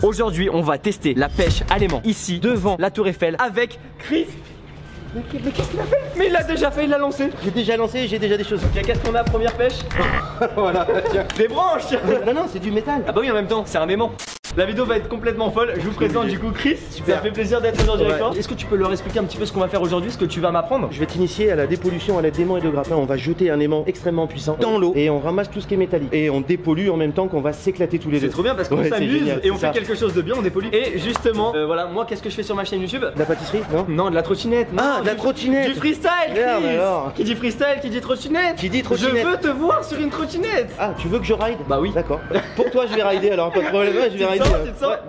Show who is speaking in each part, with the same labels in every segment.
Speaker 1: Aujourd'hui, on va tester la pêche à l'aimant ici devant la Tour Eiffel avec Chris. Mais qu'est-ce qu'il a fait? Mais il l'a déjà fait, il l'a lancé.
Speaker 2: J'ai déjà lancé, j'ai déjà des choses.
Speaker 1: Ok, qu'est-ce qu'on a première pêche? Voilà, tiens. Des branches.
Speaker 2: Non, non, c'est du métal.
Speaker 1: Ah bah oui, en même temps, c'est un aimant. La vidéo va être complètement folle. Je vous présente du coup Chris. Super. Ça fait plaisir d'être aujourd'hui avec toi. Est-ce que tu peux leur expliquer un petit peu ce qu'on va faire aujourd'hui, ce que tu vas m'apprendre?
Speaker 2: Je vais t'initier à la dépollution à l'aide d'aimants et de grappins. On va jeter un aimant extrêmement puissant dans l'eau et on ramasse tout ce qui est métallique. Et on dépollue en même temps qu'on va s'éclater tous les deux.
Speaker 1: C'est trop bien parce qu'on s'amuse et on fait quelque chose de bien, on dépollue. Et justement, voilà, moi qu'est-ce que je fais sur ma chaîne YouTube?
Speaker 2: De la pâtisserie? Non.
Speaker 1: Non, de la trottinette.
Speaker 2: Ah, de la trottinette.
Speaker 1: Du freestyle, Chris.
Speaker 2: Alors.
Speaker 1: Qui dit freestyle, qui dit trottinette.
Speaker 2: Qui dit trottinette.
Speaker 1: Je veux te voir sur une trottinette.
Speaker 2: Ah, tu veux que je ride?
Speaker 1: Bah oui.
Speaker 2: D'accord. Pour toi, je vais rider alors, pas de problème. Ouais, je vais rider.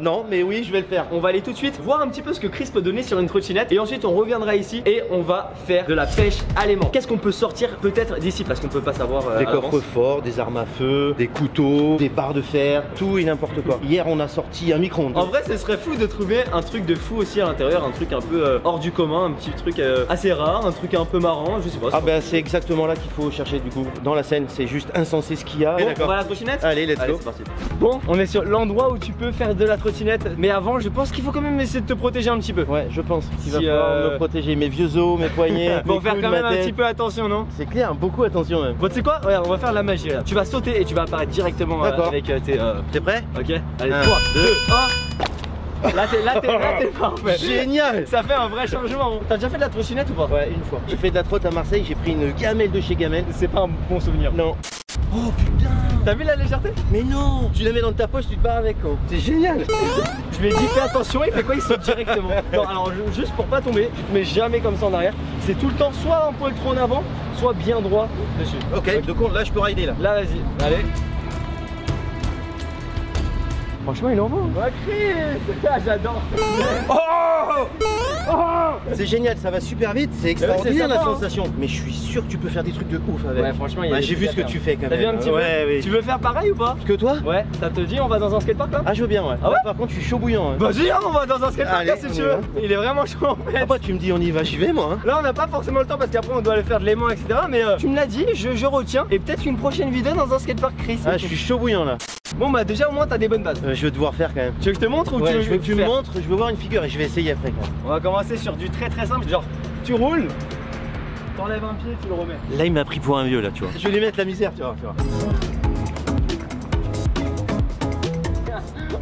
Speaker 2: Non, mais oui, je vais le faire.
Speaker 1: On va aller tout de suite voir un petit peu ce que Chris peut donner sur une trottinette. Et ensuite, on reviendra ici et on va faire de la pêche à l'aimant. Qu'est-ce qu'on peut sortir peut-être d'ici? Parce qu'on peut pas savoir.
Speaker 2: Des coffres forts, des armes à feu, des couteaux, des barres de fer, tout et n'importe quoi. Hier, on a sorti un micro-ondes.
Speaker 1: En vrai, ce serait fou de trouver un truc de fou aussi à l'intérieur, un truc un peu hors du commun, un petit truc assez rare, un truc un peu marrant, je sais pas.
Speaker 2: Ah bah c'est exactement là qu'il faut chercher du coup. Dans la scène, c'est juste insensé ce qu'il y a.
Speaker 1: Bon, on va à la trottinette.
Speaker 2: Allez, let's go.
Speaker 1: C'est parti. Bon, on est sur l'endroit où tu peux faire de la trottinette. Mais avant, je pense qu'il faut quand même essayer de te protéger un petit peu.
Speaker 2: Ouais, je pense qu'il va falloir me protéger mes vieux os, mes poignets.
Speaker 1: Bon, faire quand même un petit peu attention, non?
Speaker 2: C'est clair, beaucoup attention même.
Speaker 1: Bon, tu sais quoi? Regarde, on va faire la magie. Regarde. Tu vas sauter et tu vas apparaître directement avec tes.
Speaker 2: T'es prêt?
Speaker 1: Ok. Allez, 3, 2, 1. Là t'es parfait.
Speaker 2: Génial.
Speaker 1: Ça fait un vrai changement. T'as déjà fait de la trottinette ou pas?
Speaker 2: Ouais, une fois. J'ai fait de la trotte à Marseille, j'ai pris une gamelle de chez Gamelle.
Speaker 1: C'est pas un bon souvenir.
Speaker 2: Non.
Speaker 1: Oh putain. T'as vu la légèreté?
Speaker 2: Mais non. Tu la mets dans ta poche, tu te barres avec quoi. C'est génial.
Speaker 1: Je lui ai dit fais attention, il fait quoi? Il saute directement. Non, alors juste pour pas tomber, tu te mets jamais comme ça en arrière. C'est tout le temps soit un poil trop en avant, soit bien droit dessus.
Speaker 2: Ok, donc là je peux rider là.
Speaker 1: Là vas-y, allez. Franchement il est en bon. Ouais Chris, j'adore.
Speaker 2: C'est génial, ça va super vite, c'est extraordinaire la sensation. Mais je suis sûr que tu peux faire des trucs de ouf avec.
Speaker 1: Ouais franchement
Speaker 2: j'ai vu ce que tu fais quand même.
Speaker 1: T'as vu un petit peu?
Speaker 2: Ouais.
Speaker 1: Tu veux faire pareil ou pas?
Speaker 2: Que toi?
Speaker 1: Ouais, ça te dit on va dans un skatepark là?
Speaker 2: Ah je veux bien ouais.
Speaker 1: Ah ouais?
Speaker 2: Par contre je suis chaud bouillant.
Speaker 1: Vas-y on va dans un skatepark là si tu veux. Il est vraiment chaud en fait.
Speaker 2: Après tu me dis on y va, j'y vais moi.
Speaker 1: Là on n'a pas forcément le temps parce qu'après on doit aller faire de l'aimant etc. Mais tu me l'as dit, je retiens. Et peut-être une prochaine vidéo dans un skatepark Chris.
Speaker 2: Ah je suis chaud bouillant là.
Speaker 1: Bon bah déjà au moins t'as des bonnes bases.
Speaker 2: Je vais devoir faire quand même.
Speaker 1: Tu veux que je te montre ou tu veux
Speaker 2: que tu me montres? Je veux voir une figure et je vais essayer après quand même.
Speaker 1: On va commencer sur du très simple, genre tu roules, t'enlèves un pied, tu le remets.
Speaker 2: Là il m'a pris pour un vieux là tu vois. Je vais lui mettre la misère tu vois.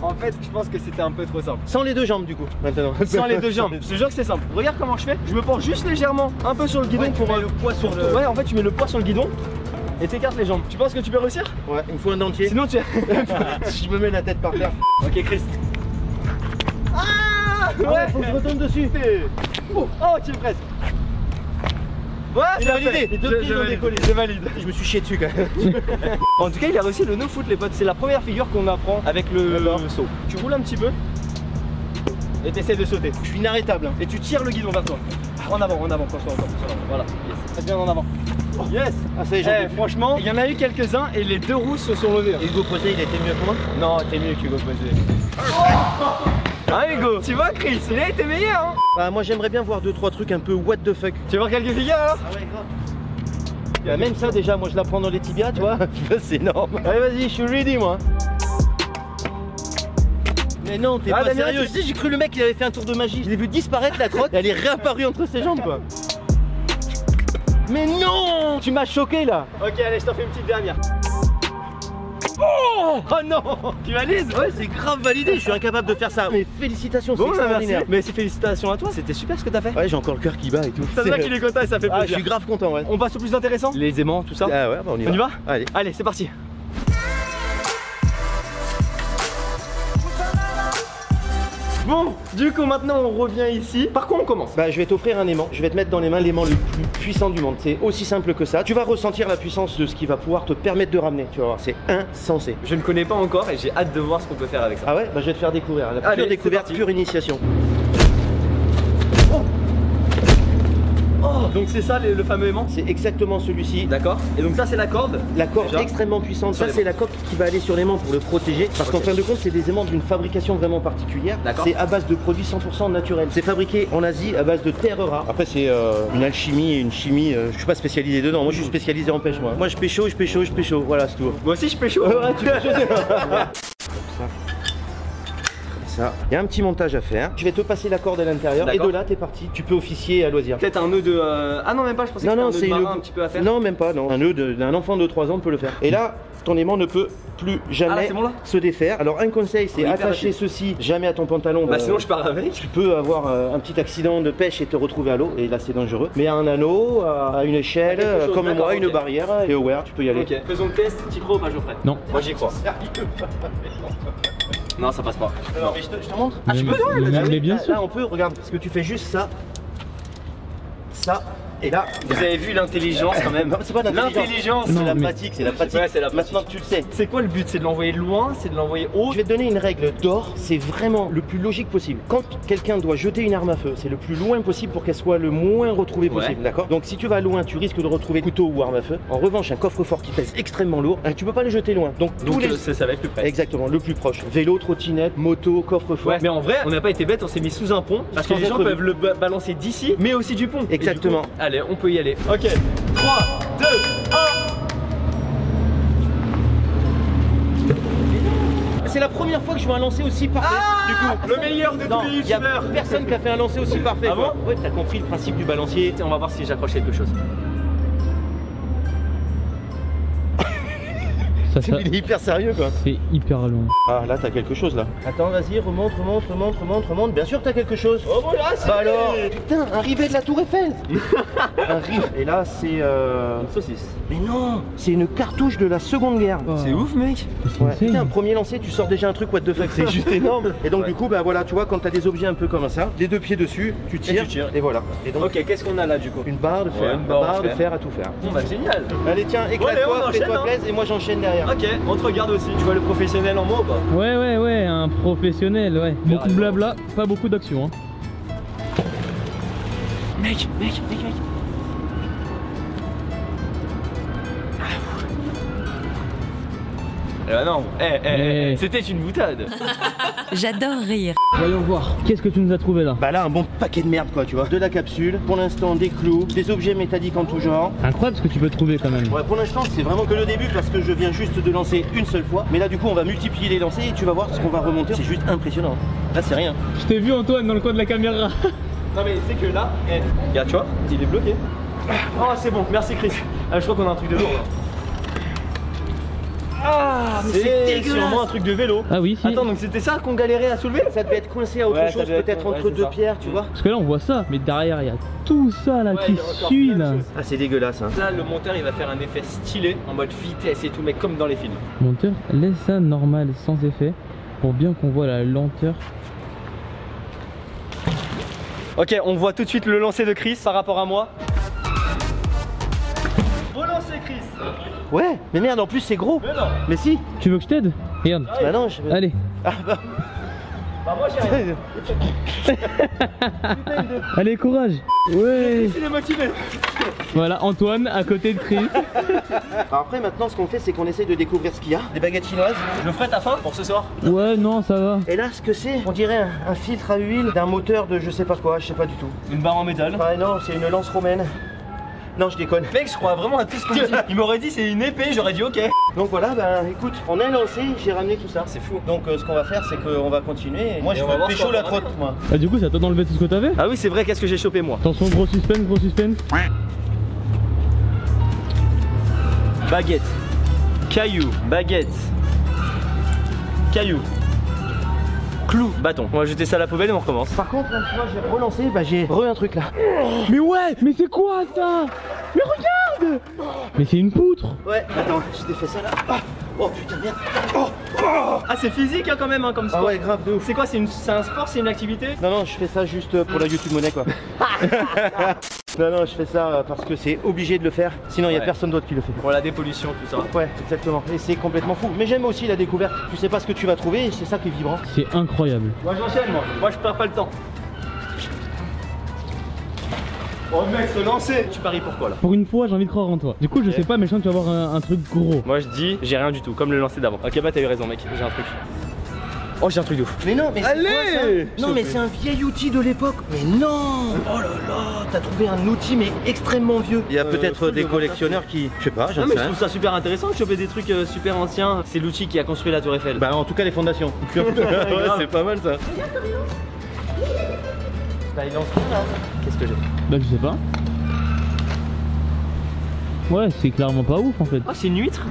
Speaker 1: En fait je pense que c'était un peu trop simple.
Speaker 2: Sans les deux jambes du coup maintenant.
Speaker 1: Sans les deux jambes, je te jure que c'est simple. Regarde comment je fais, je me penche juste légèrement un peu sur le guidon pour le poids sur le... Ouais en fait tu mets le poids sur le guidon et t'écartes les jambes. Tu penses que tu peux réussir?
Speaker 2: Ouais, il me faut un dentier.
Speaker 1: Sinon tu...
Speaker 2: Je me mets la tête par terre.
Speaker 1: Ok Chris. Ah
Speaker 2: ouais, faut que je retombe dessus.
Speaker 1: Oh tu es presque. Ouais,
Speaker 2: il a validé. Les deux pieds ont décollé.
Speaker 1: C'est valide.
Speaker 2: Je me suis chié dessus quand même.
Speaker 1: En tout cas il a réussi le no foot les potes. C'est la première figure qu'on apprend avec le saut. Tu roules un petit peu et t'essaies de sauter.
Speaker 2: Je suis inarrêtable hein.
Speaker 1: Et tu tires le guidon vers toi. En avant, penche-toi encore. Voilà, yes. Très bien en avant. Yes.
Speaker 2: Ah ça y est,
Speaker 1: franchement, il y en a eu quelques-uns et les deux roues se sont levées.
Speaker 2: Hugo Posé il a été mieux que moi?
Speaker 1: Non, t'es mieux qu'Hugo Posé. Hein Hugo? Tu vois Chris, il a été meilleur hein.
Speaker 2: Bah moi j'aimerais bien voir 2-3 trucs un peu what the fuck.
Speaker 1: Tu veux voir quelques figures alors?
Speaker 2: Ah ouais grave. Bah, même ça déjà, moi je la prends dans les tibias tu vois. C'est énorme. Allez vas-y, je suis ready moi. Mais non, t'es pas sérieux. Tu sais, j'ai cru le mec il avait fait un tour de magie. Je l'ai vu disparaître la trotte et elle est réapparue entre ses jambes quoi. Mais non! Tu m'as choqué là.
Speaker 1: Ok allez je t'en fais une petite dernière.
Speaker 2: Oh
Speaker 1: non! Tu valides?
Speaker 2: Ouais c'est grave validé, je suis incapable de faire ça. Mais félicitations, c'est extraordinaire.
Speaker 1: Mais c'est félicitations à toi, c'était super ce que t'as fait.
Speaker 2: Ouais j'ai encore le cœur qui bat et tout.
Speaker 1: Ça se voit qu'il est content et ça fait plaisir.
Speaker 2: Ah je suis grave content ouais.
Speaker 1: On passe au plus intéressant? Les aimants, tout ça?
Speaker 2: Ah ouais bah on y va. Allez.
Speaker 1: Allez c'est parti. Bon, du coup maintenant on revient ici. Par quoi on commence?
Speaker 2: Bah je vais t'offrir un aimant. Je vais te mettre dans les mains l'aimant le plus puissant du monde. C'est aussi simple que ça. Tu vas ressentir la puissance de ce qui va pouvoir te permettre de ramener. Tu vas voir, c'est insensé.
Speaker 1: Je ne connais pas encore et j'ai hâte de voir ce qu'on peut faire avec ça.
Speaker 2: Ah ouais? Bah je vais te faire découvrir. La pure découverte, pure initiation.
Speaker 1: Donc c'est ça le fameux aimant?
Speaker 2: C'est exactement celui-ci.
Speaker 1: D'accord. Et donc ça c'est la corde?
Speaker 2: La corde extrêmement puissante. Ça c'est la corde qui va aller sur l'aimant pour le protéger. Parce qu'en fin de compte c'est des aimants d'une fabrication vraiment particulière. C'est à base de produits 100% naturels. C'est fabriqué en Asie à base de terres rares. Après c'est une alchimie et une chimie. Je suis pas spécialisé dedans. Moi je suis spécialisé en pêche moi. Moi je pécho. Voilà c'est tout.
Speaker 1: Moi aussi je pécho.
Speaker 2: Ouais tu pécho. ça. Il y a un petit montage à faire. Je vais te passer la corde à l'intérieur et de là t'es parti. Tu peux officier à loisir.
Speaker 1: Peut-être un nœud de... Ah non, même pas, je pensais que c'était un nœud de marin un petit peu à faire.
Speaker 2: Non, même pas, non. Un nœud d'un enfant de 3 ans peut le faire. Et là, ton aimant ne peut plus jamais se défaire. Alors un conseil, c'est attacher ceci jamais à ton pantalon.
Speaker 1: Bah sinon je pars avec.
Speaker 2: Tu peux avoir un petit accident de pêche et te retrouver à l'eau, et là c'est dangereux. Mais à un anneau, à une échelle, comme moi, une barrière, et aware, tu peux y aller.
Speaker 1: Ok, faisons le test. Tu y crois ou pas, Geoffrey?
Speaker 3: Non.
Speaker 1: Moi j'y crois. Non, ça passe pas.
Speaker 2: Alors, mais je te montre.
Speaker 3: Ah, je peux mais bien sûr.
Speaker 2: Là on peut, regarde, parce que tu fais juste ça, ça. Et là,
Speaker 1: vous avez vu l'intelligence quand même.
Speaker 2: C'est pas l'intelligence, c'est la pratique, c'est la pratique.
Speaker 1: Ouais, c'est la pratique.
Speaker 2: Maintenant que tu le sais.
Speaker 1: C'est quoi le but? C'est de l'envoyer loin? C'est de l'envoyer haut?
Speaker 2: Je vais te donner une règle d'or, c'est vraiment le plus logique possible. Quand quelqu'un doit jeter une arme à feu, c'est le plus loin possible pour qu'elle soit le moins retrouvée possible, d'accord? Donc si tu vas loin, tu risques de retrouver couteau ou arme à feu. En revanche, un coffre-fort qui pèse extrêmement lourd, tu peux pas le jeter loin. Donc tous les...
Speaker 1: ça va être plus près.
Speaker 2: Exactement, le plus proche. Vélo, trottinette, moto, coffre-fort.
Speaker 1: Ouais, mais en vrai, on n'a pas été bête, on s'est mis sous un pont. Parce que les gens peuvent le balancer d'ici, mais aussi du pont.
Speaker 2: Exactement.
Speaker 1: Du coup, allez, on peut y aller. Ok, 3, 2, 1.
Speaker 2: C'est la première fois que je vois un lancer aussi parfait. Du coup,
Speaker 1: le meilleur de tous les
Speaker 2: youtubeurs. Il y a personne qui a fait un lancer aussi parfait.
Speaker 1: Ah bon?
Speaker 2: Ouais, t'as compris le principe du balancier.
Speaker 1: On va voir si j'accroche quelque chose.
Speaker 2: Il est hyper sérieux quoi.
Speaker 3: C'est hyper long.
Speaker 2: Ah là t'as quelque chose là. Attends vas-y remonte. Bien sûr que t'as quelque chose.
Speaker 1: Oh voilà c'est...
Speaker 2: Bah alors putain un rivet de la tour Eiffel. Un rivet. Et là c'est
Speaker 1: une saucisse.
Speaker 2: Mais non, c'est une cartouche de la Seconde Guerre.
Speaker 3: Oh.
Speaker 1: C'est ouf mec.
Speaker 2: Ouais. Putain, premier lancé tu sors déjà un truc what the fuck, c'est juste énorme. Et donc du coup bah voilà tu vois quand t'as des objets un peu comme ça, les deux pieds dessus, tu tires et voilà. Et donc
Speaker 1: ok, qu'est-ce qu'on a là du coup?
Speaker 2: une barre de fer,
Speaker 1: une barre de
Speaker 2: fer à tout faire.
Speaker 1: Bon bah génial.
Speaker 2: Allez tiens, éclate-toi, fais-toi plaisir et moi j'enchaîne derrière.
Speaker 1: Ok, on te regarde aussi. Tu vois le professionnel en moi ou pas?
Speaker 3: Ouais, un professionnel, ouais. Beaucoup de blabla, pas beaucoup d'action. Hein.
Speaker 1: Mec. Non, c'était une boutade.
Speaker 4: J'adore rire.
Speaker 3: Voyons voir, qu'est-ce que tu nous as trouvé là?
Speaker 2: Bah là un bon paquet de merde quoi tu vois. De la capsule, pour l'instant des clous, des objets métalliques en tout genre.
Speaker 3: Incroyable ce que tu peux trouver quand même.
Speaker 2: Ouais pour l'instant c'est vraiment que le début parce que je viens juste de lancer une seule fois. Mais là du coup on va multiplier les lancers et tu vas voir ce qu'on va remonter. C'est juste impressionnant. Là c'est rien.
Speaker 3: Je t'ai vu Antoine dans le coin de la caméra.
Speaker 1: Non mais c'est que là, regarde tu vois, il est bloqué. Oh c'est bon, merci Chris. Je crois qu'on a un truc de lourd là. Ah mais c'est sûrement un truc de vélo.
Speaker 3: Ah oui si.
Speaker 1: Attends donc c'était ça qu'on galérait à soulever?
Speaker 2: Ça devait être coincé à autre chose, peut-être entre deux pierres tu vois.
Speaker 3: Parce que là on voit ça, mais derrière il y a tout ça là qui suit là.
Speaker 2: Ah c'est dégueulasse hein.
Speaker 1: Là le monteur il va faire un effet stylé en mode vitesse et tout mais comme dans les films.
Speaker 3: Monteur laisse ça normal sans effet pour bien qu'on voit la lenteur.
Speaker 1: Ok on voit tout de suite le lancer de Chris par rapport à moi. Beau lancer Chris.
Speaker 2: Ouais mais merde en plus c'est gros.
Speaker 1: Mais non.
Speaker 2: Mais si.
Speaker 3: Tu veux que je t'aide? Regarde.
Speaker 2: Bah non je...
Speaker 3: Allez.
Speaker 2: Ah bah.
Speaker 1: Bah moi j'ai rien.
Speaker 3: Allez courage. Ouais.
Speaker 1: Il est motivé.
Speaker 3: Voilà Antoine à côté de Chris.
Speaker 2: Alors après maintenant ce qu'on fait c'est qu'on essaie de découvrir ce qu'il y a. Des baguettes chinoises.
Speaker 1: Je ferai ta faim pour ce soir.
Speaker 3: Ouais non ça va.
Speaker 2: Et là ce que c'est, on dirait un filtre à huile d'un moteur de je sais pas quoi, je sais pas du tout.
Speaker 1: Une barre en métal.
Speaker 2: Ouais non c'est une lance romaine. Non je déconne.
Speaker 1: Mec je crois vraiment à tout ce qu'on dit. Il m'aurait dit c'est une épée, j'aurais dit ok.
Speaker 2: Donc voilà bah écoute, on a lancé, j'ai ramené tout ça.
Speaker 1: C'est fou.
Speaker 2: Donc ce qu'on va faire c'est qu'on va continuer. Moi je
Speaker 1: on va
Speaker 2: vais
Speaker 1: voir
Speaker 2: pécho
Speaker 1: ce qu'on
Speaker 2: la
Speaker 1: va
Speaker 2: trotte
Speaker 1: ramener.
Speaker 2: moi.
Speaker 3: Ah du coup ça t'a enlevé tout ce que t'avais?
Speaker 1: Ah oui c'est vrai, qu'est-ce que j'ai chopé moi?
Speaker 3: Attention gros suspense, gros suspense.
Speaker 1: Baguette. Caillou. Baguette. Caillou. Clou. Bâton. On va jeter ça à la poubelle et on recommence.
Speaker 2: Par contre là tu vois j'ai relancé, bah j'ai un truc là.
Speaker 3: Mais ouais, mais c'est quoi ça? Mais regarde! Mais c'est une poutre.
Speaker 2: Ouais attends, je t'ai fait ça là. Oh putain merde.
Speaker 1: Ah c'est physique hein, quand même hein, comme sport.
Speaker 2: Ah ouais grave de ouf.
Speaker 1: C'est quoi, c'est un sport, c'est une activité?
Speaker 2: Non je fais ça juste pour la YouTube monnaie quoi. Non je fais ça parce que c'est obligé de le faire, sinon il n'y a personne d'autre qui le fait.
Speaker 1: Pour la dépollution tout ça.
Speaker 2: Ouais exactement, et c'est complètement fou. Mais j'aime aussi la découverte, tu sais pas ce que tu vas trouver et c'est ça qui est vibrant.
Speaker 3: C'est incroyable.
Speaker 1: Moi j'enchaîne moi je perds pas le temps. Oh mec se lancer. Tu paries pourquoi là?
Speaker 3: Pour une fois j'ai envie de croire en toi. Du coup je sais pas mais je sens que tu vas avoir un truc gros.
Speaker 1: Moi je dis j'ai rien du tout, comme le lancer d'avant. Ok bah t'as eu raison mec, j'ai un truc. Oh, j'ai un truc de ouf.
Speaker 2: Mais non, mais c'est
Speaker 1: Allez,
Speaker 2: quoi, ça? Non, mais c'est un vieil outil de l'époque. Mais non. Oh là là, t'as trouvé un outil mais extrêmement vieux. Il y a peut-être des collectionneurs qui, je sais pas, j'en
Speaker 1: Non
Speaker 2: sais
Speaker 1: mais je
Speaker 2: rien.
Speaker 1: trouve ça super intéressant de choper des trucs super anciens. C'est l'outil qui a construit la Tour Eiffel.
Speaker 2: Bah en tout cas les fondations. Ouais, c'est pas mal ça.
Speaker 1: Bah il lance rien là. Qu'est-ce que j'ai?
Speaker 3: Bah je sais pas. Ouais, c'est clairement pas ouf en fait.
Speaker 1: Ah, c'est une huître.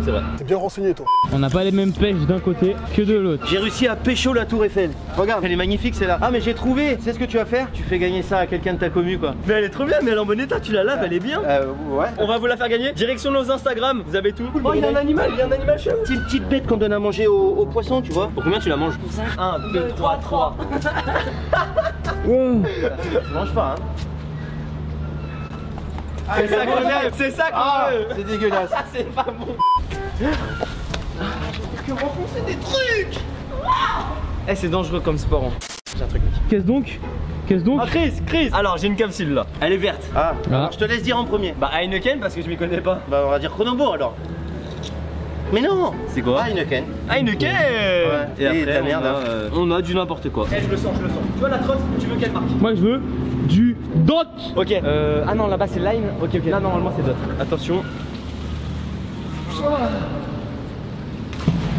Speaker 1: C'est vrai.
Speaker 5: T'es bien renseigné toi.
Speaker 3: On n'a pas les mêmes pêches d'un côté que de l'autre.
Speaker 2: J'ai réussi à pécho la Tour Eiffel. Regarde, elle est magnifique celle-là. Ah mais j'ai trouvé. C'est ce que tu vas faire? Tu fais gagner ça à quelqu'un de ta commu quoi.
Speaker 1: Mais elle est trop bien, mais elle est en bon état, tu la laves, elle est bien.
Speaker 2: Ouais.
Speaker 1: On va vous la faire gagner. Direction nos Instagram, vous avez tout. Oh, il y a un animal, chez vous.
Speaker 2: C'est une petite bête qu'on donne à manger aux poissons, tu vois.
Speaker 1: Pour combien tu la manges? 1, 2, 3, 3.
Speaker 3: Wow.
Speaker 2: Tu manges pas hein.
Speaker 1: C'est ça qu'on aime, c'est ça qu'on veut.
Speaker 2: C'est dégueulasse.
Speaker 1: C'est pas bon. Eh, c'est dangereux comme sport. Hein. J'ai un truc.
Speaker 3: Qu'est-ce donc? Qu'est-ce donc?
Speaker 1: Ah, Chris. Alors, j'ai une capsule là. Elle est verte.
Speaker 2: Ah,
Speaker 3: Ah.
Speaker 2: alors je te laisse dire en premier.
Speaker 1: Bah, Heineken parce que je m'y connais pas.
Speaker 2: Bah on va dire Chronobo alors. Mais non.
Speaker 1: C'est quoi?
Speaker 2: Heineken.
Speaker 1: Heineken.
Speaker 2: Et
Speaker 1: Et
Speaker 2: de
Speaker 1: après,
Speaker 2: la merde,
Speaker 1: on a du n'importe quoi. Eh, je le sens. Tu vois la trotte? Tu veux quelle marque?
Speaker 3: Moi je veux du dot.
Speaker 1: Ok. Ah non, là-bas c'est Line. Ok. Là, normalement c'est Dot. Attention.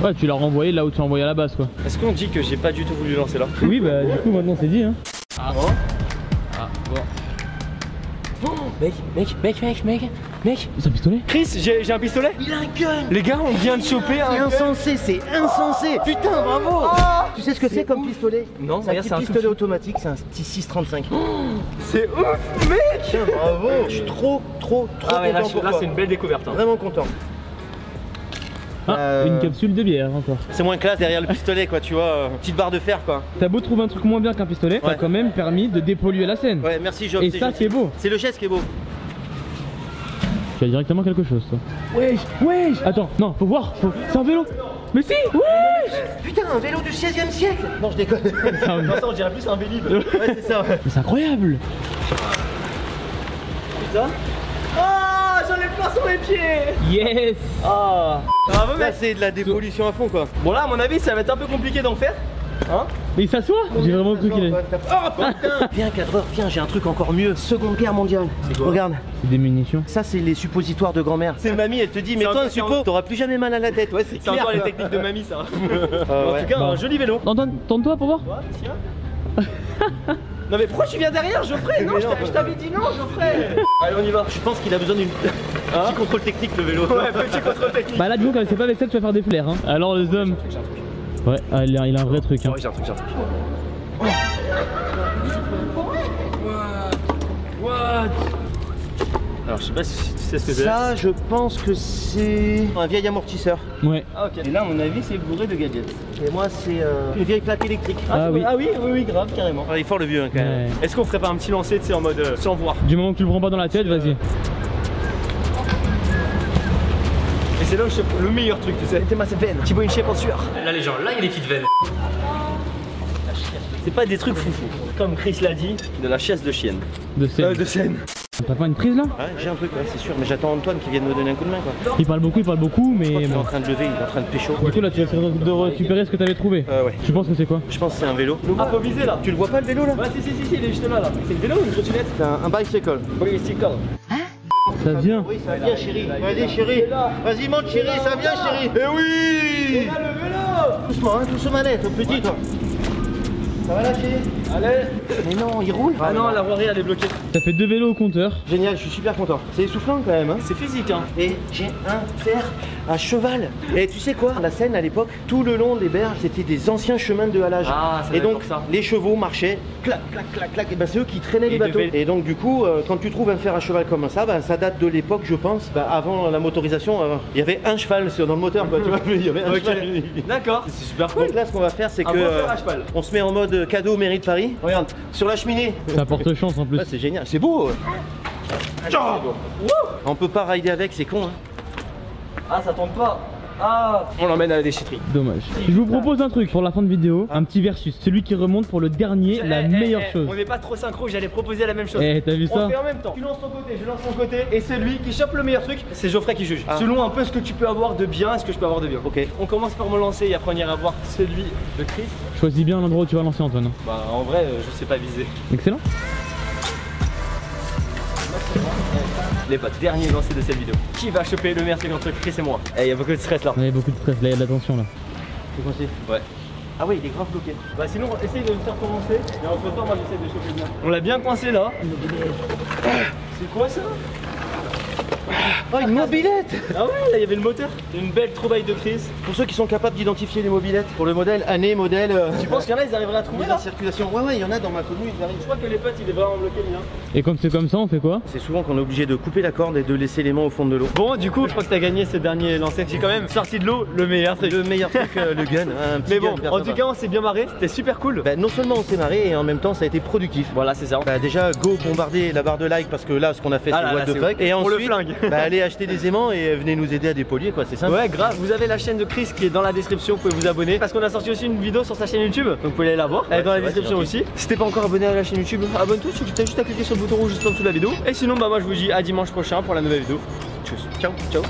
Speaker 3: Ouais, tu l'as renvoyé là où tu l'as envoyé à la base quoi.
Speaker 1: Est-ce qu'on dit que j'ai pas du tout voulu lancer là?
Speaker 3: Oui, bah du coup maintenant c'est dit hein.
Speaker 1: Ah bon. Mec.
Speaker 3: C'est un pistolet?
Speaker 1: Chris, j'ai un pistolet.
Speaker 2: Il a un gun.
Speaker 1: Les gars, on vient de choper
Speaker 2: C'est
Speaker 1: un gun.
Speaker 2: insensé, c'est insensé. Putain, bravo. Tu sais ce que c'est comme pistolet?
Speaker 1: Non,
Speaker 2: c'est un
Speaker 1: regarde,
Speaker 2: petit
Speaker 1: c'est un
Speaker 2: pistolet
Speaker 1: tout
Speaker 2: automatique, c'est un petit 635.
Speaker 1: C'est ouf, mec.
Speaker 2: Putain, bravo. Je suis trop
Speaker 1: Ah ouais, là,
Speaker 2: content pour toi.
Speaker 1: c'est une belle découverte. Hein.
Speaker 2: Vraiment content.
Speaker 3: Ah, une capsule de bière encore.
Speaker 2: C'est moins classe derrière le pistolet quoi, tu vois, petite barre de fer quoi.
Speaker 3: T'as beau trouver un truc moins bien qu'un pistolet, t'as
Speaker 2: Ouais.
Speaker 3: quand même permis de dépolluer la scène.
Speaker 2: Ouais, merci Job.
Speaker 3: Et ça
Speaker 2: gentil.
Speaker 3: c'est beau.
Speaker 2: C'est le geste qui est beau.
Speaker 3: Tu as directement quelque chose toi. Wesh. Attends, non, faut voir. C'est un vélo. Mais si. Wesh.
Speaker 2: Putain, un vélo du 16e siècle. Non, je déconne.
Speaker 1: Non, ça on dirait plus un Vélib.
Speaker 2: Ouais, c'est ça. Ouais.
Speaker 3: Mais c'est incroyable.
Speaker 1: Putain. Ah, j'en ai plein sur les pieds.
Speaker 3: Yes.
Speaker 1: Ah. Bravo
Speaker 2: Là,
Speaker 1: mec.
Speaker 2: c'est de la dépollution à fond quoi.
Speaker 1: Bon là, à mon avis, ça va être un peu compliqué d'en faire. Hein?
Speaker 3: Mais il s'assoit. J'ai vraiment cru qu'il est.
Speaker 2: Oh putain. Viens cadreur, viens, j'ai un truc encore mieux. Seconde guerre mondiale. Regarde.
Speaker 3: C'est des munitions.
Speaker 2: Ça c'est les suppositoires de grand-mère. C'est mamie, elle te dit, mais
Speaker 1: C'est
Speaker 2: toi
Speaker 1: un-
Speaker 2: un suppo, t'auras plus jamais mal à la tête. Ouais, c'est
Speaker 1: C'est
Speaker 2: clair.
Speaker 1: encore les techniques de mamie ça.
Speaker 2: Ah,
Speaker 1: En
Speaker 2: ouais.
Speaker 1: tout cas,
Speaker 3: Bah.
Speaker 1: un joli vélo.
Speaker 3: Tente-toi pour voir.
Speaker 1: Non mais pourquoi tu viens derrière Geoffrey? Non, je t'avais dit non Geoffrey. Allez, on y va.
Speaker 2: Je pense qu'il a besoin d'une petit contrôle technique le vélo.
Speaker 1: Ouais, petit contrôle technique.
Speaker 3: Bah là disons qu'avec c'est pas avec ça que tu vas faire des flares hein. Alors les hommes. Ouais, ah, il a un vrai truc hein.
Speaker 1: Ouais, j'ai un truc. Alors je sais pas si tu sais ce que c'est.
Speaker 2: Ça, je pense que c'est un vieil amortisseur.
Speaker 3: Ouais.
Speaker 1: Ah ok.
Speaker 2: Et là, à mon avis, c'est bourré de gadgets. Et moi, c'est une vieille plaque électrique.
Speaker 3: Ah oui.
Speaker 1: oui, grave, carrément.
Speaker 2: Ah, il est fort le vieux hein, quand même.
Speaker 3: Ouais.
Speaker 1: Est-ce qu'on ferait pas un petit lancer, tu sais, en mode sans voir?
Speaker 3: Du moment que tu le prends pas dans la tête, vas-y.
Speaker 1: Et c'est là où je sais le meilleur truc, tu sais. T'es ma veine. Thibaut Inchep en sueur. Là les gens, là il y a des petites veines. C'est pas des trucs foufou. Comme Chris l'a dit, de la chaise de chienne.
Speaker 3: De scène.
Speaker 1: De scène.
Speaker 3: T'as pas une prise là?
Speaker 2: Ouais, j'ai un truc, ouais, c'est sûr, mais j'attends Antoine qui vienne me donner un coup de main quoi.
Speaker 3: Il parle beaucoup, mais
Speaker 2: Il est
Speaker 3: bon.
Speaker 2: en train de lever, il est en train de pécho.
Speaker 3: Du coup là tu vas essayer de récupérer ce que t'avais trouvé.
Speaker 2: Ouais.
Speaker 3: Tu penses que c'est quoi?
Speaker 2: Je pense que c'est un vélo.
Speaker 1: Ah, faut viser là.
Speaker 2: Tu le vois pas le vélo là?
Speaker 1: Ouais, si, il est juste là. C'est le vélo ou une trottinette?
Speaker 2: C'est un bicycle.
Speaker 1: Oui, c'est quand.
Speaker 3: Ça vient.
Speaker 2: Oui, ça vient chérie. Vas-y chérie. Vas-y monte chérie, ça vient chérie. Eh oui.
Speaker 1: Là le vélo.
Speaker 2: Doucement, hein, doucement manette, au petit toi. Ça va là chérie?
Speaker 1: Allez.
Speaker 2: Mais non, il roule.
Speaker 1: Ah non, la voie arrière elle est bloquée.
Speaker 3: Ça fait 2 vélos au compteur.
Speaker 2: Génial, je suis super content. C'est essoufflant quand même hein.
Speaker 1: C'est physique hein.
Speaker 2: Et j'ai un fer à cheval. Et tu sais quoi? La Seine à l'époque, tout le long des berges, c'était des anciens chemins de halage.
Speaker 1: Ah, ça
Speaker 2: et
Speaker 1: doit
Speaker 2: donc
Speaker 1: être pour ça.
Speaker 2: les chevaux marchaient, clac, clac, clac, clac. Et ben c'est eux qui traînaient les
Speaker 1: Ils
Speaker 2: bateaux.
Speaker 1: devaient-
Speaker 2: Et donc du coup, quand tu trouves un fer à cheval comme ça, ben, ça date de l'époque, je pense, ben, avant la motorisation. Il y avait un cheval dans le moteur, quoi, tu vois. Il y avait un
Speaker 1: Ok.
Speaker 2: cheval.
Speaker 1: D'accord. C'est super cool.
Speaker 2: Donc là, ce qu'on va faire, c'est
Speaker 1: Un
Speaker 2: que
Speaker 1: bon fer à cheval.
Speaker 2: on se met en mode cadeau mairie de Paris. Regarde, sur la cheminée.
Speaker 3: Ça porte chance en plus.
Speaker 2: Ah, c'est génial, c'est beau. On peut pas rider avec, c'est con. Hein.
Speaker 1: Ah, ça tombe pas. Ah, on l'emmène à la déchetterie.
Speaker 3: Dommage. Je vous propose un truc pour la fin de vidéo, un petit versus. Celui qui remonte pour le dernier, la meilleure chose.
Speaker 1: On n'est pas trop synchro, j'allais proposer la même chose.
Speaker 3: Eh, t'as vu ça?
Speaker 1: On fait en même temps. Tu lances ton côté, je lance mon côté. Et celui qui chope le meilleur truc, c'est Geoffrey qui juge. Selon un peu ce que tu peux avoir de bien et ce que je peux avoir de bien.
Speaker 2: Ok.
Speaker 1: On commence par me lancer et après on ira voir celui de Chris.
Speaker 3: Choisis bien l'endroit où tu vas lancer, Antoine.
Speaker 1: Bah en vrai, je sais pas viser.
Speaker 3: Excellent.
Speaker 1: Les potes, dernier lancé de cette vidéo. Qui va choper le meilleur truc entre Chris et moi? Eh, il y a beaucoup de stress là.
Speaker 3: Il y a beaucoup de stress, là il y a de la tension là.
Speaker 2: C'est coincé.
Speaker 1: Ouais.
Speaker 2: Ah ouais, il est grave bloqué.
Speaker 1: Bah sinon, essaye de me faire commencer. Et entre temps, moi j'essaie de choper le mien. On l'a bien coincé là. C'est quoi ça?
Speaker 2: Oh, une mobilette.
Speaker 1: Ah ouais, là il y avait le moteur. Une belle trouvaille de Chris.
Speaker 2: Pour ceux qui sont capables d'identifier les mobilettes, pour le modèle, année, modèle.
Speaker 1: Tu penses qu'il y en a, ils arriveraient à trouver
Speaker 2: mise
Speaker 1: là?
Speaker 2: en circulation. Ouais, il y en a dans ma commune, ils arrivent.
Speaker 1: Je crois que les potes, il est vraiment bloqué le mien.
Speaker 3: Et comme c'est comme ça, on fait quoi?
Speaker 2: C'est souvent qu'on est obligé de couper la corde et de laisser les mains au fond de l'eau.
Speaker 1: Bon, du coup, je crois que t'as gagné ce dernier lancer. J'ai quand même sorti de l'eau le meilleur truc.
Speaker 2: Le meilleur truc, le gun. Un petit
Speaker 1: Mais bon,
Speaker 2: gun,
Speaker 1: en tout cas, on s'est bien marré. C'était super cool.
Speaker 2: bah, non seulement on s'est marré et en même temps ça a été productif.
Speaker 1: Voilà, c'est ça.
Speaker 2: Bah, déjà, go bombarder la barre de like parce que là, ce qu'on a fait, c'est what the fuck. Et
Speaker 1: pour le
Speaker 2: ensuite,
Speaker 1: flingue.
Speaker 2: bah, allez acheter des aimants et venez nous aider à dépolier, quoi. C'est simple.
Speaker 1: Ouais, grave. Vous avez la chaîne de Chris qui est dans la description. Vous pouvez vous abonner parce qu'on a sorti aussi une vidéo sur sa chaîne YouTube. Donc vous pouvez aller la voir. Elle est dans la description aussi. Si t'es pas encore abonné à la chaîne YouTube, abonne-toi. T'as juste à cliquer sur le bouton rouge juste en dessous de la vidéo. Et sinon, bah moi je vous dis à dimanche prochain pour la nouvelle vidéo. Tchuss. Ciao, ciao.